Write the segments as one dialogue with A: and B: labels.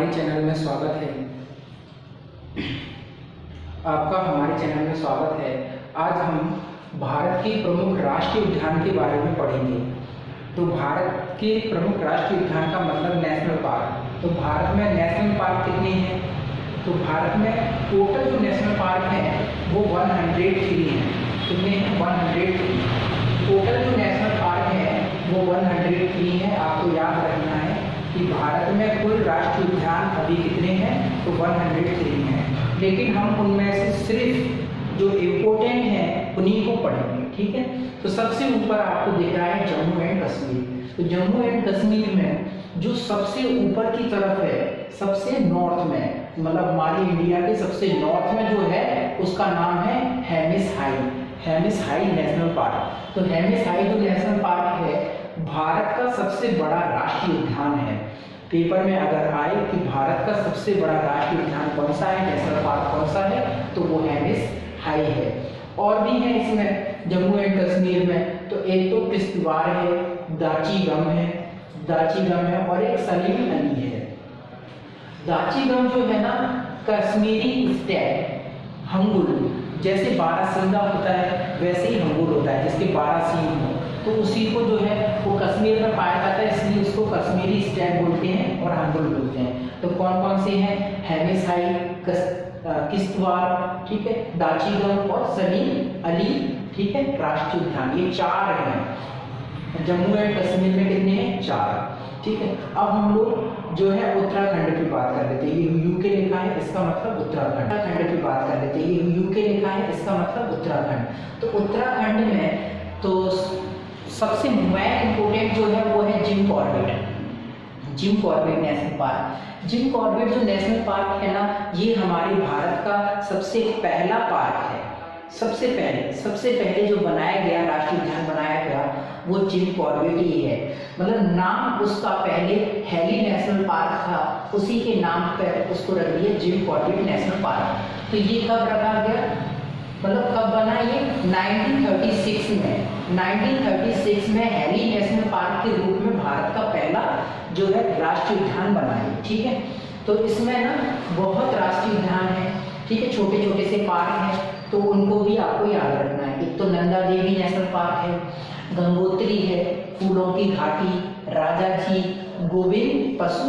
A: हमारे चैनल में स्वागत है। आपका हमारे चैनल में स्वागत है। आज हम भारत के प्रमुख राष्ट्रीय उद्यान के बारे में पढ़ेंगे। तो भारत के प्रमुख राष्ट्रीय उद्यान का मतलब नेशनल पार्क। तो भारत में नेशनल पार्क कितने हैं? तो भारत में टोटल जो नेशनल पार्क हैं वो 103 हैं। कितने हैं? 103। टोटल जो नेशनल पार्क है वो 103 है। आपको याद रखना है कि भारत में कुल राष्ट्रीय उद्यान अभी कितने हैं? तो 103 हैं। लेकिन हम उनमें से सिर्फ जो इम्पोर्टेंट हैं उन्हीं को पढ़ेंगे, ठीक है। तो सबसे ऊपर आपको दिख रहा है जम्मू एंड कश्मीर। तो जम्मू एंड कश्मीर में जो सबसे ऊपर की तरफ है, सबसे नॉर्थ में, मतलब हमारी इंडिया के सबसे नॉर्थ में जो है उसका नाम है Hemis high. Hemis high national park. तो हेमिस हाई जो नेशनल पार्क है भारत का सबसे बड़ा राष्ट्रीय उद्यान है। पेपर में अगर आए कि भारत का सबसे बड़ा राष्ट्रीय उद्यान कौन सा है, नेशनल पार्क कौन सा है, तो वो हेमिस हाई है। और भी है इसमें जम्मू एंड कश्मीर में। तो एक तो किश्तवाड़ है, दाची गम है और एक सलीम अली है। दाची गम जो है ना, कश्मीरी स्टैग हंगुल, जैसे बारासिंगा होता है वैसे ही हंगुल होता है जिसके 12 सींग हो, तो उसी को जो है वो कश्मीर में पाया जाता है, इसलिए उसको कश्मीरी स्टैग बोलते हैं और हंगुल बोलते हैं। तो कौन कौन से हैं? हेमिस हाई, किश्तवाड़, ठीक है, दाची गम और सलीम अली, ठीक है, राष्ट्रीय उद्यान। ये 4 हैं। जम्मू एंड कश्मीर में कितने हैं? 4, ठीक है। अब हम लोग जो है उत्तराखंड की बात कर लेते हैं। ये यूके लिखा है, इसका मतलब उत्तराखंड की बात कर लेते हैं। ये यूके लिखा है, इसका मतलब उत्तराखंड। तो उत्तराखंड में तो सबसे मेन इंपोर्टेंट जो है वो है Jim Corbett national park. Jim Corbett जो नेशनल पार्क है ना, ये हमारे भारत का सबसे पहला पार्क है। सबसे पहले जो बनाया गया राष्ट्रीय उद्यान बनाया गया वो जिम कॉर्बेट ही है। मतलब नाम उसका पहले हेली नेशनल पार्क था, उसी के नाम पर उसको रख दिया जिम कॉर्बेट नेशनल पार्क। तो ये कब रखा गया, मतलब कब बना? ये 1936 में हेली नेशनल पार्क के रूप में भारत का पहला जो है राष्ट्रीय उद्यान बना है, ठीक है। तो इसमें ना बहुत राष्ट्रीय उद्यान है, ठीक है, छोटे छोटे से पार्क हैं, तो उनको भी आपको याद रखना है। एक तो नंदा देवी नेशनल पार्क है, गंगोत्री है, फूलों की घाटी, राजा जी, गोविंद पशु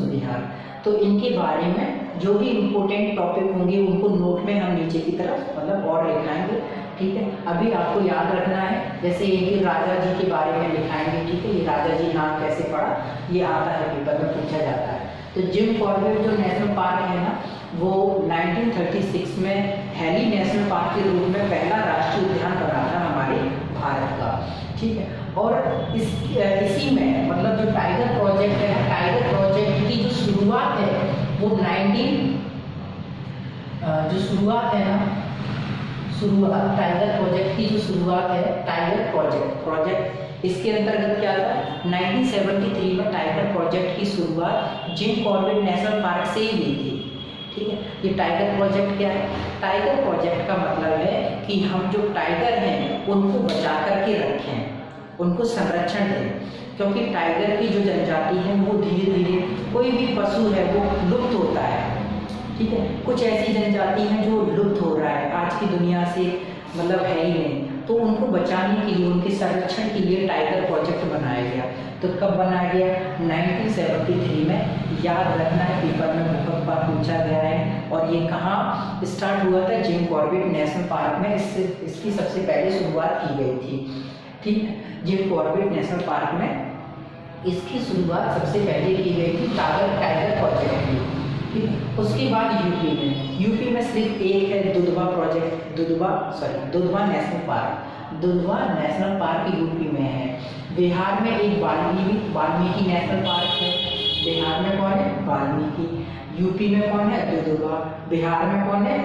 A: विहार। तो इनके बारे में जो भी इम्पोर्टेंट टॉपिक होंगे उनको नोट में हम नीचे की तरफ मतलब और लिखाएंगे, ठीक है। अभी आपको याद रखना है, जैसे ये राजा जी के बारे में लिखाएंगे, ठीक है। ये राजा जी नाम कैसे पड़ा, ये आता है पेपर में पूछा जाता है। तो जिम कॉर्बेट जो नेशनल पार्क है ना, वो 1936 में हेली नेशनल पार्क के रूप में पहला राष्ट्रीय उद्यान बना था हमारे भारत का, ठीक है। और इसी में मतलब जो टाइगर प्रोजेक्ट है, टाइगर प्रोजेक्ट की जो शुरुआत है वो टाइगर प्रोजेक्ट की जो शुरुआत है, टाइगर प्रोजेक्ट इसके अंतर्गत क्या था? 1973 में टाइगर प्रोजेक्ट की शुरुआत जिम कॉर्बेट नेशनल पार्क से ही हुई थी, ठीक है। ये टाइगर प्रोजेक्ट क्या है? टाइगर प्रोजेक्ट का मतलब है कि हम जो टाइगर हैं उनको बचा करके रखें, उनको संरक्षण दें, क्योंकि टाइगर की जो जनजाति है वो धीरे धीरे, कोई भी पशु है वो लुप्त होता है, ठीक है। कुछ ऐसी जनजाति हैं जो लुप्त हो रहा है, आज की दुनिया से मतलब है ही नहीं, तो उनको बचाने के लिए, उनके संरक्षण के लिए टाइगर प्रोजेक्ट बनाया गया। तो कब बनाया गया? 1973 में। याद रखना है, पेपर में बहुत बार पूछा गया है। और ये कहाँ स्टार्ट हुआ था? जिम कॉर्बेट नेशनल पार्क में इसकी सबसे पहले शुरुआत की गई थी, ठीक है। जिम कॉर्बेट नेशनल पार्क में इसकी शुरुआत सबसे पहले की गई थी टाइगर प्रोजेक्ट की, ठीक है। उसके बाद यूपी में सिर्फ एक है दुधवा नेशनल पार्क यूपी में है। बिहार में एक वाल्मीकि नेशनल पार्क है। बिहार में कौन है? वाल्मीकि। यूपी में कौन है? दुधवा। बिहार में कौन है?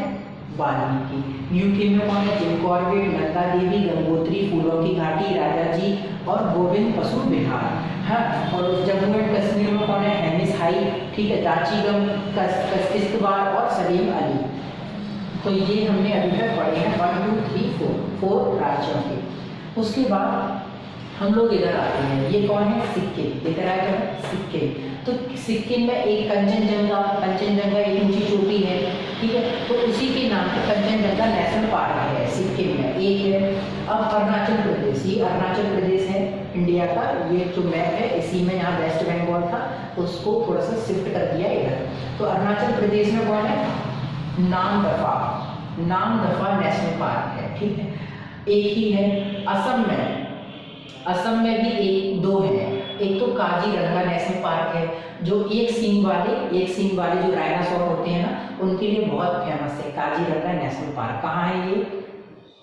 A: वाल्मीकि। यूपी में कौन है? जिम कॉर्बेट, नंदा देवी, गंगोत्री, फूलों की घाटी, राजा जी और गोविंद पशु विहार। हाँ, और जम्मू एंड कश्मीर में कौन है? हेमिस हाई, ठीक है, दाची गम, किश्तवाड़ और सलीम अली। तो ये हमने अभी तक पढ़े हैं 1 2 3 4 राज्यों के। उसके बाद हम लोग इधर आते हैं, ये कौन है? सिक्किम। इधर आए तो सिक्किम। तो सिक्किम में एक कंचनजंगा एक ऊंची चोटी है, ठीक है, तो उसी के नाम पे कंचनजंगा नेशनल पार्क है सिक्किम में, एक है। अब अरुणाचल प्रदेश, ये अरुणाचल प्रदेश है इंडिया का, ये जो मैप है इसी में यहाँ वेस्ट बंगाल था, उसको थोड़ा सा शिफ्ट कर दिया इधर। तो अरुणाचल प्रदेश में कौन है, नामदफा नेशनल पार्क है, ठीक है, एक ही है। असम में भी एक दो है, एक तो काजीरंगा नेशनल पार्क है जो एक सींग वाले जो डायनासोर होते हैं ना उनके लिए बहुत फेमस है। काजीरंगा नेशनल पार्क कहाँ है, ये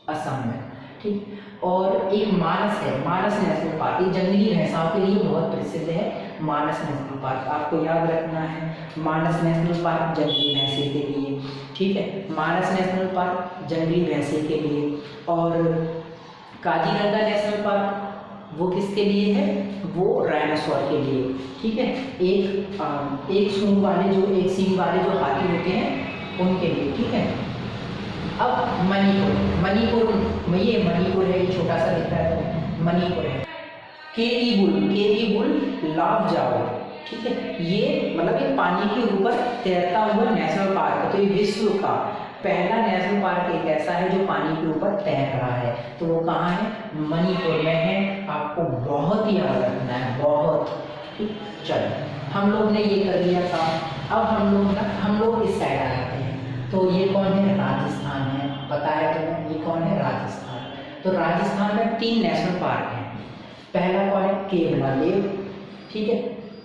A: असम में, ठीक। और एक मानस है, मानस नेशनल पार्क, ये जंगली भैंसों के लिए बहुत प्रसिद्ध है। मानस नेशनल पार्क आपको याद रखना है, मानस नेशनल पार्क जंगली भैंसे के लिए, ठीक है, मानस नेशनल पार्क जंगली भैंसे के लिए। और काजीरंगा नेशनल पार्क वो किसके लिए है, वो डायनासोर के लिए, ठीक है, एक सूंड वाले जो एक सींग वाले जो हाथी होते हैं उनके लिए, ठीक है। अब मणिपुर है, ये छोटा सा दिख रहा है, मणिपुर है। केवी बुल लाव जाओ, ठीक है, ये मतलब एक पानी के ऊपर तैरता हुआ नेशनल पार्क है। तो ये विश्व का पहला नेशनल पार्क एक ऐसा है जो पानी के ऊपर तैर रहा है, तो वो कहाँ है, मणिपुर में है। आपको बहुत ही याद रखना है, बहुत, ठीक। चलो हम लोग ने ये कर लिया था, अब हम लोग इस साइड आ जाते हैं। तो ये कौन है, राजस्थान है, पता है तुम्हें, ये कौन है, राजस्थान। तो राजस्थान में 3 नेशनल पार्क हैं। पहला कौन है, केवला देव, ठीक है,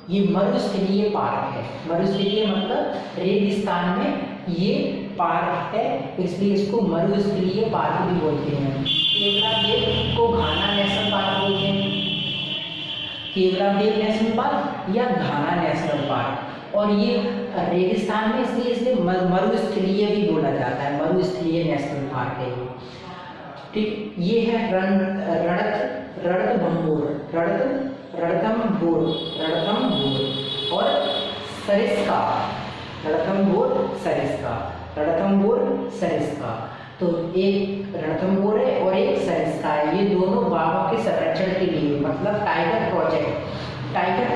A: ये मरुस्थलीय पार्क है। मरुस्थलीय मतलब रेगिस्तान में ये पार्क है, इसलिए इसको मरुस्थलीय पार्क भी बोलते हैं। केवला देव को घाना नेशनल पार्क बोलते हैं, केवला देव नेशनल पार्क या घाना नेशनल पार्क। और ये रेगिस्तान में इसलिए मरुस्थलीय भी बोला जाता है, मरुस्थलीय नेशनल पार्क है ये, ठीक। ये है रणथंभौर और सरिस्का। तो एक रणथंभौर है और एक सरिस्का है, ये दोनों बाघों के संरक्षण के लिए, मतलब टाइगर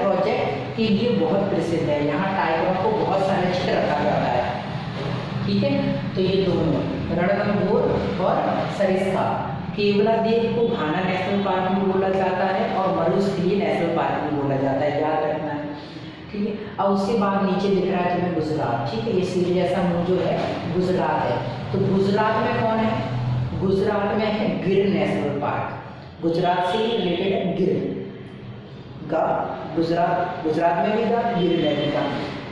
A: प्रोजेक्ट के लिए बहुत प्रसिद्ध है। यहाँ टाइगरों को बहुत संरक्षित रखा जाता है, ठीक है। तो ये दोनों रणथंभौर और सरिस्का। केवला देव को घाना नेशनल पार्क भी बोला जाता है और मरुस्थलीय नेशनल पार्क भी बोला जाता है, याद रखना है, ठीक है। अब उसके बाद नीचे दिख रहा है तुम्हें गुजरात, ठीक है, ये सिर जैसा मुंह जो है गुजरात है। तो गुजरात में कौन है, गुजरात में है गिर नेशनल पार्क, गुजरात से रिलेटेड है गिर का, गुजरात में भी था, गिर में था,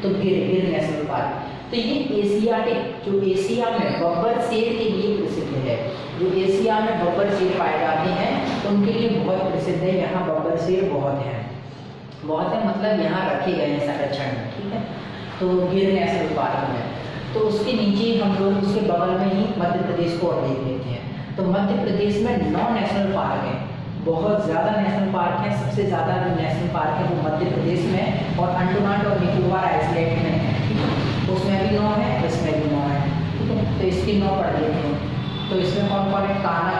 A: तो गिर नेशनल पार्क। तो ये जो एशिया में बब्बर शेर के लिए प्रसिद्ध है, जो एशिया में बब्बर शेर पाए जाते हैं उनके लिए बहुत प्रसिद्ध है। यहाँ बब्बर शेर बहुत है मतलब यहाँ रखे गए हैं संरक्षण में, ठीक है। तो गिर नेशनल पार्क में, तो उसके नीचे हम लोग उसके बगल में ही मध्य प्रदेश को और देख लेते हैं। तो मध्य प्रदेश में 9 नेशनल पार्क हैं, बहुत ज़्यादा नेशनल पार्क हैं। सबसे ज़्यादा जो नेशनल पार्क है वो मध्य प्रदेश में और अंडमान और निकोबार आइलैंड में है, ठीक है। उसमें भी 9 है, इसमें भी 9 है, ठीक है। तो इसकी 9 पढ़ लेते हैं। तो इसमें कौन कौन है, काना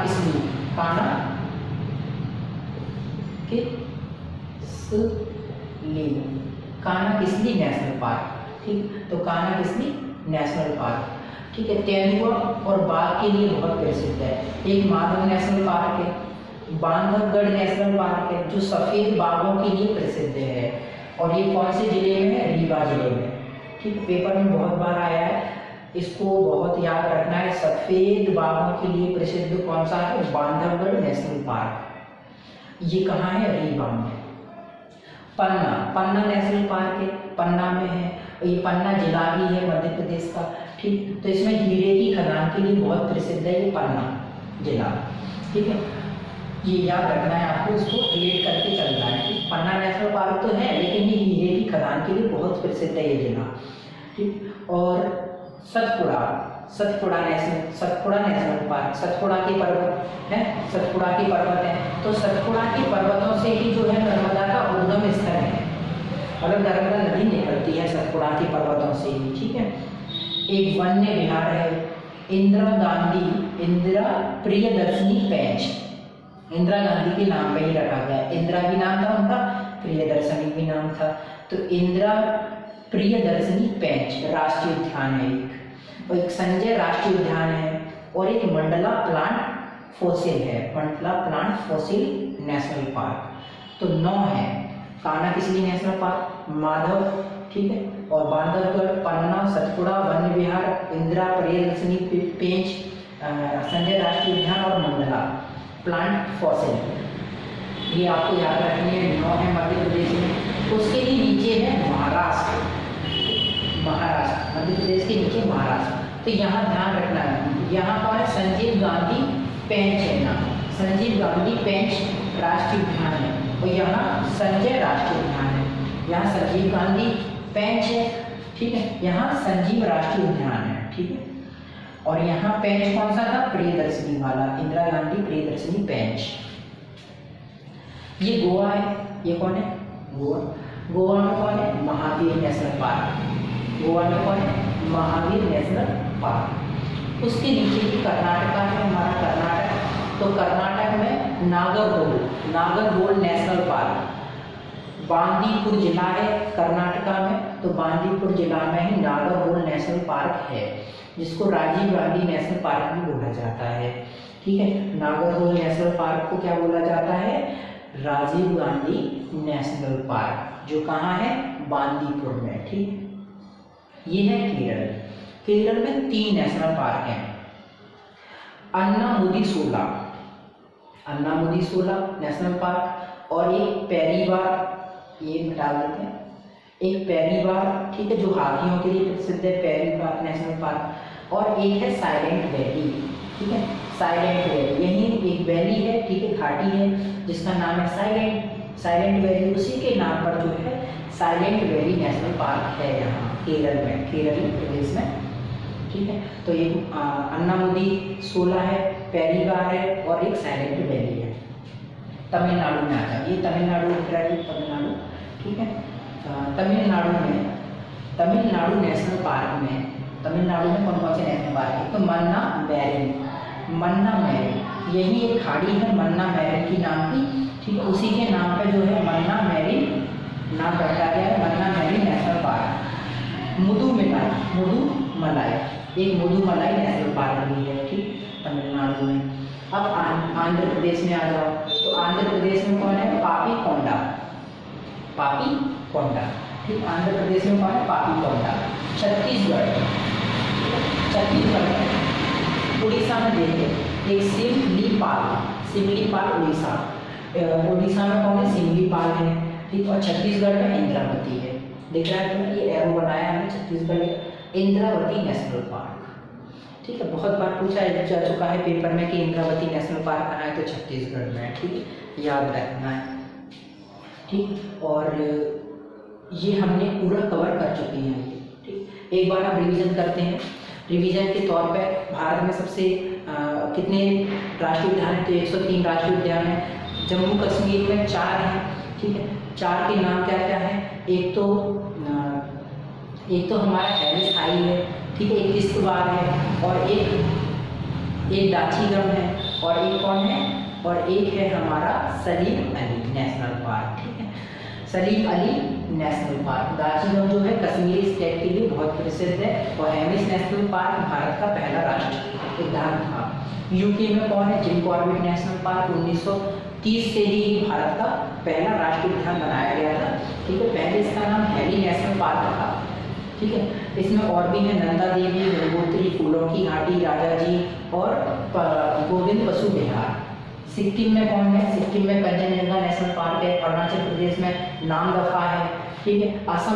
A: किसली नेशनल पार्क, ठीक। तो काना किसली नेशनल पार्क, ठीक है। तेंदुआ और बाघ के लिए बहुत प्रसिद्ध है। एक माधव नेशनल पार्क है, बांधवगढ़ नेशनल पार्क है जो सफेद बाघों के लिए प्रसिद्ध है। और ये कौन से जिले में है, रीवा जिले में, ठीक। पेपर में बहुत बार आया है, इसको बहुत याद रखना है। सफेद बाघों के लिए प्रसिद्ध कौन सा है, बांधवगढ़ नेशनल पार्क। ये कहाँ है, रीवा में। पन्ना नेशनल पार्क है, पन्ना में है, ये पन्ना जिला भी है मध्य प्रदेश का, ठीक। तो इसमें हीरे की खदान के लिए बहुत प्रसिद्ध है ये पन्ना जिला, ठीक है। ये याद रखना है आपको, इसको रिलेट करके चलना है, ठीक। पन्ना नेशनल पार्क तो है लेकिन ये हीरे की खदान के लिए बहुत प्रसिद्ध है ये जिला, ठीक। और सतपुड़ा नेशनल पार्क, सतपुड़ा के पर्वत हैं, तो सतपुड़ा के पर्वतों से ही जो है नर्मदा का उद्गम स्थल है, मतलब नर्मदा नदी निकलती है सतपुड़ा के पर्वतों से ही, ठीक है। एक वन्य विहार है, इंदिरा प्रियदर्शनी पैंच, इंदिरा गांधी के नाम पे ही रखा गया। इंदिरा भी नाम था उनका, प्रियदर्शनी भी नाम था। तो तो इंदिरा प्रियदर्शनी पेंच राष्ट्रीय उद्यान है एक, और एक संजय राष्ट्रीय उद्यान है, और एक मंडला प्लांट फॉसिल है, Mandla plant fossil national park. तो 9 है। कान्हा किसली नेशनल पार्क, माधव, ठीक है, और बांधवगढ़, पन्ना, सतपुड़ा, वन्य विहार, इंदिरा प्रियदर्शनी पेंच, संजय राष्ट्रीय उद्यान और मंडला प्लांट फॉसिल, ये आपको याद रखनी है। 9 है मध्य प्रदेश में। उसके ही नीचे है महाराष्ट्र, महाराष्ट्र, मध्य प्रदेश के नीचे महाराष्ट्र। तो यहाँ ध्यान रखना है, यहाँ पर संजीव गांधी पेंच है ना, संजीव गांधी पेंच राष्ट्रीय उद्यान है, और यहाँ संजय राष्ट्रीय उद्यान है। यहाँ संजीव गांधी पेंच है, ठीक है, यहाँ संजीव राष्ट्रीय उद्यान है, ठीक है। और यहाँ पेंच कौन सा था, प्रियदर्शनी वाला, इंदिरा गांधी प्रियदर्शनी पेंच। ये गोवा है, ये कौन है, गोवा। गोवा में कौन है, महावीर नेशनल पार्क, गोवा में कौन है, महावीर नेशनल पार्क। उसके नीचे भी कर्नाटका है हमारा, कर्नाटक। तो कर्नाटक में नागरहोल, नागरहोल नेशनल पार्क, बांदीपुर जिला है कर्नाटका में, तो बांदीपुर जिला में ही नागरहोल नेशनल पार्क है, जिसको राजीव गांधी नेशनल पार्क भी बोला जाता है, ठीक है। नागरहोल नेशनल पार्क को क्या बोला जाता है, राजीव गांधी नेशनल पार्क, जो कहाँ है, बांदीपुर में, ठीक। ये है केरल। केरल में 3 नेशनल पार्क हैं, अन्नामुदीसोला, अन्नामुदीसोला नेशनल पार्क, और एक पेरियार, ये मिटा देते हैं, एक पेरियार, ठीक है, जो हाथियों के लिए प्रसिद्ध है, पेरियार नेशनल पार्क, और एक है साइलेंट वैली, ठीक है, साइलेंट वैली, यही एक वैली है, ठीक है, घाटी है, जिसका नाम है साइलेंट, साइलेंट वैली, उसी के नाम पर जो है साइलेंट वैली नेशनल पार्क है यहाँ केरल में, केरल प्रदेश में, ठीक है। तो ये अन्नामुदीसोला है, पेरियार है, और एक साइलेंट वैली है। तमिलनाडु में आता है, ये तमिलनाडु तमिलनाडु, ठीक है। तमिलनाडु में, तमिलनाडु नेशनल पार्क में, तमिलनाडु में कौन कौन से नेशनल पार्क है, तो मन्ना मैरिन, मन्ना मैरिन, यही एक खाड़ी है मन्ना मैरिन की नाम की, ठीक है, उसी के नाम पे जो है मन्ना मैरिन नाम रखा गया है, Mannar marine national park. Mudumalai, Mudumalai, एक मुदुमलाई नेशनल पार्क भी है, ठीक, तमिलनाडु में। अब आंध्र प्रदेश में आ जाओ, तो आंध्र प्रदेश में कौन है, पापी कोंडा, पापी कोंडा, ठीक, आंध्र प्रदेश में कौन है, पापी कोंडा। छत्तीसगढ़, छत्तीसगढ़ में, उड़ीसा में देखिए एक सिमलीपाल, सिमलीपाल उड़ीसा, उड़ीसा में कौन है, सिमलीपाल है, ठीक, और छत्तीसगढ़ में इंद्रावती है, देख रहा है ये एरो बनाया है छत्तीसगढ़, इंद्रावती नेशनल पार्क, ठीक है। बहुत बार पूछा जा चुका है पेपर में कि इंद्रावती नेशनल पार्क कहाँ है, तो छत्तीसगढ़ में है, ठीक है, याद रखना है, ठीक। और ये हमने पूरा कवर कर चुके हैं, ठीक। एक बार हम रिवीजन करते हैं, रिवीजन के तौर पे भारत में सबसे कितने राष्ट्रीय उद्यान है, तो 103 राष्ट्रीय उद्यान है। जम्मू कश्मीर में 4 हैं, ठीक है, 4 के नाम क्या क्या है, एक तो हमारा हैरिस हाई है, ठीक है, एक किश्तवाड़ है, और एक दाचीगढ़ है, और एक कौन है, और एक है हमारा सलीम अली नेशनल पार्क, ठीक है, सलीम अली नेशनल पार्क। दाचीगढ़ जो है कश्मीरी स्टेट के लिए बहुत प्रसिद्ध है, और हैरिस नेशनल पार्क भारत का पहला राष्ट्रीय उद्यान था। यूके में कौन है, जिम कॉर्बेट नेशनल पार्क 1930 से ही भारत का पहला राष्ट्रीय उद्यान बनाया गया था, ठीक है। पहले इसका नाम हैरी नेशनल पार्क था, ठीक है। इसमें और भी है नंदा देवी, गंगोत्री, फूलों की घाटी, राजा जी, और गोविंद पशु विहार। सिक्किम में कौन है, सिक्किम में कंचनजंगा नेशनल पार्क है, अरुणाचल प्रदेश में नामदफा है, ठीक है। असम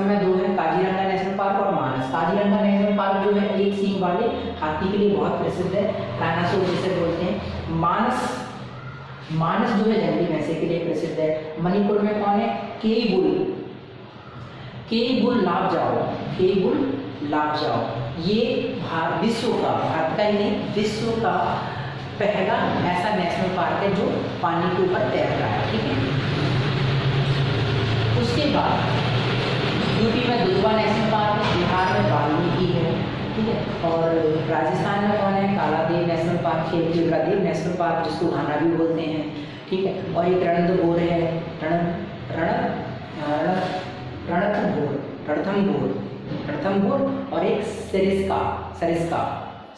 A: में 2 है, काजीरंगा नेशनल पार्क और मानस। काजीरंगा नेशनल पार्क जो है एक सींग वाले हाथी के लिए बहुत प्रसिद्ध है, डायनासोर जिसे बोलते हैं। मानस जो है जंगली भैंसे के लिए प्रसिद्ध है। मणिपुर में कौन है, केबुल लापजाओ, ये विश्व का, भारत का ही नहीं विश्व का पहला ऐसा नेशनल पार्क है जो पानी के ऊपर तैर रहा है, ठीक है। उसके बाद यूपी में दुधवा नेशनल पार्क, बिहार में वाल्मीकि है, ठीक है, और राजस्थान में कौन है, Kaladev national park, खेलदेव national park जिसको घाना भी बोलते हैं, ठीक है, और एक रणथंभौर है, रणथंभौर और एक सरिस्का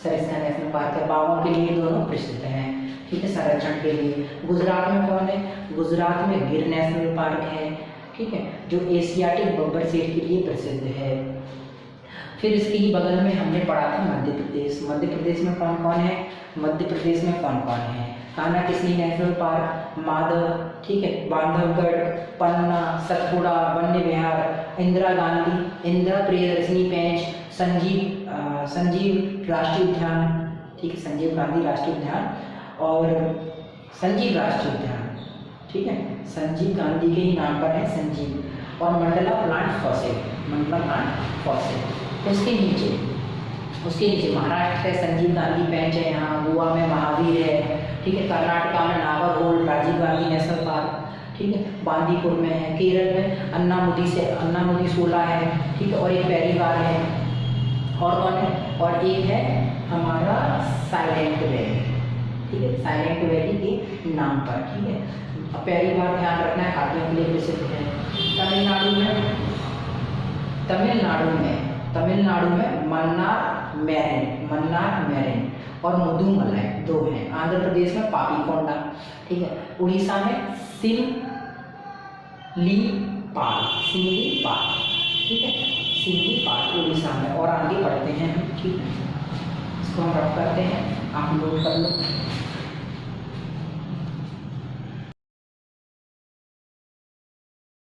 A: नेशनल पार्क है। बाघों के लिए दोनों प्रसिद्ध हैं, ठीक है, संरक्षण के लिए। गुजरात में कौन है? गुजरात में गिर नेशनल पार्क है, ठीक है, जो एशियाटिक बब्बर शेर के लिए प्रसिद्ध है। फिर इसके ही बगल में हमने पढ़ा था मध्य प्रदेश में कौन कौन है? मध्य प्रदेश में कौन कौन है? कान्हा किसली नेशनल पार्क, माधव, ठीक है, बांधवगढ़, पन्ना, सतपुड़ा वन्य विहार, इंदिरा प्रियदर्शनी पेंच, संजीव राष्ट्रीय उद्यान, ठीक है, संजीव गांधी राष्ट्रीय उद्यान और संजीव राष्ट्रीय उद्यान, ठीक है, संजीव गांधी के ही नाम पर है संजीव। और मंडला प्लांट फॉसिल। उसके नीचे महाराष्ट्र है, संजीव गांधी पेंच है, यहाँ गोवा में महावीर है, ठीक है, कर्नाटका में नागरहोल राजीव गांधी नेशनल पार्क, ठीक है, बांदीपुर में है, केरल में अन्नामुदी सोला है, ठीक है, और एक पैरीवार है, और कौन है? और एक है हमारा साइलेंट वैली, ठीक है, साइलेंट वैली के नाम पर, ठीक है। पैरीवार ध्यान रखना है, हाथियों के लिए प्रसिद्ध है। तमिलनाडु में मन्नार मैरिन और मुदुमलाई दो हैं। आंध्र प्रदेश में पापीकोंडा, ठीक है, उड़ीसा में सिमलीपाल, ठीक है, सिमलीपाल उड़ीसा में। और आगे बढ़ते हैं हम, ठीक है, इसको हम रफ करते हैं, आप नोट कर लो।